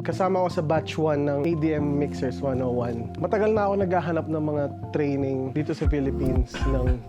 Kasama ko sa batch 1 ng ADM Mixers 101. Matagal na ako naghahanap ng mga training dito sa Philippines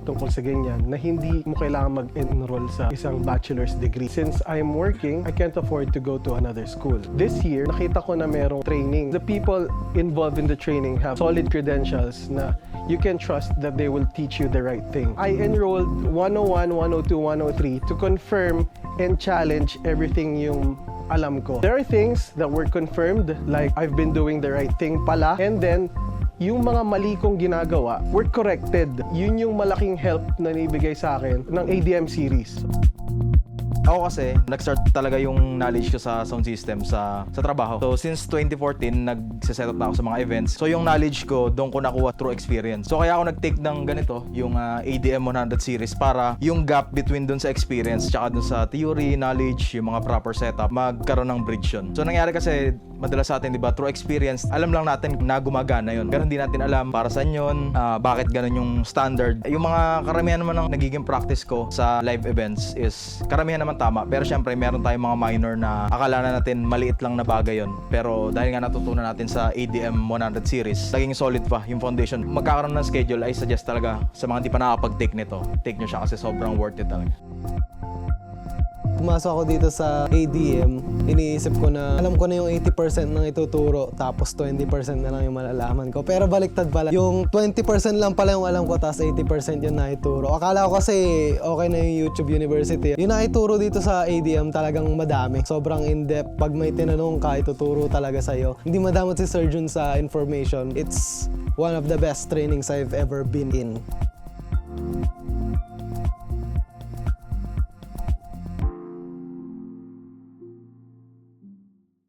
tungkol sa ganyan na hindi mo kailangan mag-enroll sa isang bachelor's degree. Since I'm working, I can't afford to go to another school. This year, nakita ko na merong training. The people involved in the training have solid credentials na you can trust that they will teach you the right thing. I enrolled 101, 102, 103 to confirm and challenge everything yung alam ko. There are things that were confirmed, like I've been doing the right thing pala, and then yung mga mali kong ginagawa were corrected. Yun yung malaking help na nibigay sa akin ng ADM series. Ako kasi, nag-start talaga yung knowledge ko sa sound system sa trabaho. So, since 2014, nag-set up na ako sa mga events. So, yung knowledge ko, doon ko nakuha through experience. So, kaya ako nag-take ng ganito, yung ADM 100 series para yung gap between doon sa experience tsaka doon sa theory, knowledge, yung mga proper setup, magkaroon ng bridge yun. So, nangyari kasi, madalas sa atin, di ba, through experience, alam lang natin na gumagana yun. Pero hindi natin alam para saan yun, bakit ganun yung standard. Yung mga karamihan naman ng nagiging practice ko sa live events is, karamihan naman tama. Pero syempre, meron tayong mga minor na akala na natin maliit lang na bagay yun. Pero dahil nga natutunan natin sa ADM 100 series, naging solid pa yung foundation. Magkakaroon ng schedule, I suggest talaga sa mga hindi pa nakakapag-take nito. Take nyo siya kasi sobrang worth it talaga. Pumasok ako dito sa ADM, iniisip ko na alam ko na yung 80% ng ituturo tapos 20% na lang yung malalaman ko. Pero baliktad pala, yung 20% lang pala yung alam ko tapos 80% yung naituro. Akala ko kasi okay na yung YouTube University. Yung naituro dito sa ADM talagang madami. Sobrang in-depth. Pag may tinanong ka, ituturo talaga sa'yo. Hindi madamot si Sir Jun sa information. It's one of the best trainings I've ever been in.